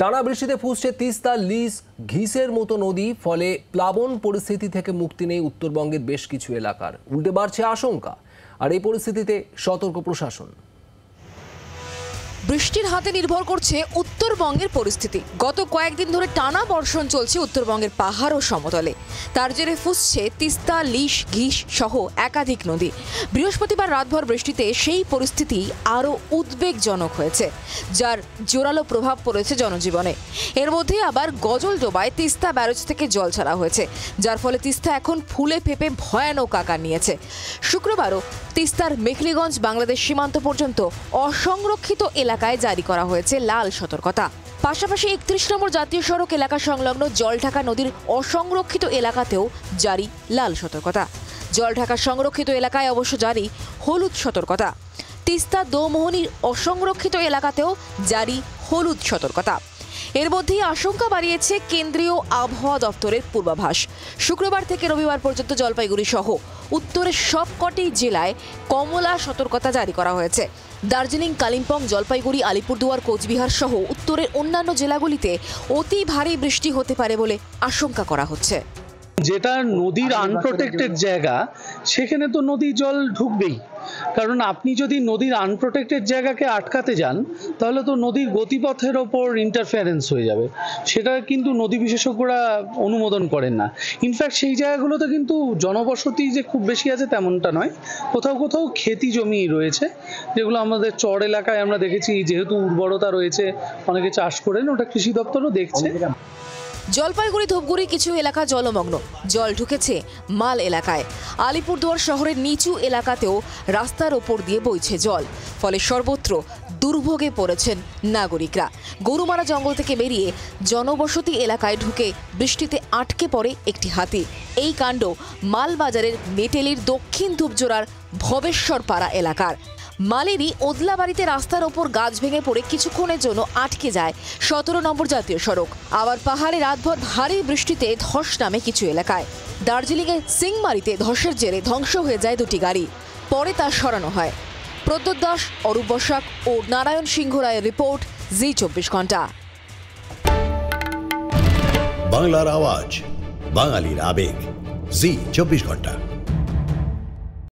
টানা বৃষ্টিতে ফুসছে তিস্তা, লিস, ঘিসের মতো নদী। ফলে প্লাবন পরিস্থিতি থেকে মুক্তি নেই উত্তরবঙ্গের বেশ কিছু এলাকার। উল্টে বাড়ছে আশঙ্কা। আর এই পরিস্থিতিতে সতর্ক প্রশাসন। বৃষ্টির হাতে নির্ভর করছে উত্তরবঙ্গের পরিস্থিতি। গত কয়েকদিন ধরে টানা বর্ষণ চলছে উত্তরবঙ্গের পাহাড় ও সমতলে। তার জেরে ফুসছে তিস্তা, লিস, ঘিস সহ একাধিক নদী। বৃহস্পতিবার রাতভর বৃষ্টিতে সেই পরিস্থিতি আরও উদ্বেগজনক হয়েছে, যার জোরালো প্রভাব পড়েছে জনজীবনে। এর মধ্যে আবার গজলডোবায় তিস্তা ব্যারেজ থেকে জল ছাড়া হয়েছে, যার ফলে তিস্তা এখন ফুলে ফেপে ভয়ানক আকার নিয়েছে। শুক্রবারও তিস্তার মেখলিগঞ্জ বাংলাদেশ সীমান্ত পর্যন্ত অসংরক্ষিত এলাকায় জারি করা হয়েছে লাল সতর্কতা। পাশাপাশি ৩১ নম্বর জাতীয় সড়ক এলাকা সংলগ্ন জলঢাকা নদীর অসংরক্ষিত এলাকাতেও জারি লাল সতর্কতা। জলঢাকা সংরক্ষিত এলাকায় অবশ্য জারি হলুদ সতর্কতা। তিস্তা দোমোহনীর অসংরক্ষিত এলাকাতেও জারি হলুদ সতর্কতা। এর মধ্যেই আশঙ্কা বাড়িয়েছে কেন্দ্রীয় আবহাওয়া দপ্তরের পূর্বাভাস। শুক্রবার থেকে রবিবার পর্যন্ত জলপাইগুড়ি সহ উত্তরের সবকটি জেলায় কমলা সতর্কতা জারি করা হয়েছে। দার্জিলিং, কালিম্পং, জলপাইগুড়ি, আলিপুরদুয়ার, কোচবিহার সহ উত্তরের অন্যান্য জেলাগুলিতে অতি ভারী বৃষ্টি হতে পারে বলে আশঙ্কা করা হচ্ছে। যেটা নদীর আনপ্রোটেক্টেড জায়গা, সেখানে তো নদীর জল ঢুকবেই। কারণ আপনি যদি নদীর আনপ্রোটেক্টেড জায়গাকে আটকাতে যান, তাহলে তো নদীর গতিপথের ওপর ইন্টারফারেন্স হয়ে যাবে। সেটা কিন্তু নদী বিশেষজ্ঞরা অনুমোদন করেন না। ইনফ্যাক্ট সেই জায়গাগুলোতে কিন্তু জনবসতি যে খুব বেশি আছে তেমনটা নয়। কোথাও কোথাও খেতি জমি রয়েছে, যেগুলো আমাদের চর এলাকায় আমরা দেখেছি, যেহেতু উর্বরতা রয়েছে অনেকে চাষ করেন, ওটা কৃষি দপ্তরও দেখছে। জলপাইগুড়ি, ধূপগুড়ি কিছু এলাকা জলমগ্ন, জল ঢুকেছে মাল এলাকায়। আলিপুরদুয়ার শহরের নিচু এলাকাতেও রাস্তার ওপর দিয়ে বইছে জল। ফলে সর্বত্র দুর্ভোগে পড়েছেন নাগরিকরা। গরুমারা জঙ্গল থেকে বেরিয়ে জনবসতি এলাকায় ঢুকে বৃষ্টিতে আটকে পড়ে একটি হাতি। এই কাণ্ড মালবাজারের মেটেলির দক্ষিণ ধূপজোড়ার ভবেশ্বরপাড়া এলাকার। মালেরই ওদলাবাড়িতে রাস্তার ওপর গাছ ভেঙে পড়ে কিছুক্ষণের জন্য আটকে যায় ১৭ নম্বর জাতীয় সড়ক। আবার পাহাড়ে রাতভর ভারী বৃষ্টিতে ধস নামে কিছু এলাকায়। দার্জিলিংয়ে সিংমারিতে ধসের জেরে ধ্বংস হয়ে যায় দুটি গাড়ি, পরে তা সরানো হয়। প্রদ্যোৎ দাস, অরূপ বসাক ও নারায়ণ সিংহ রায়ের রিপোর্ট, জি ২৪ ঘন্টা। বাংলার আওয়াজ, বাঙালির আবেগ, জি ২৪ ঘন্টা।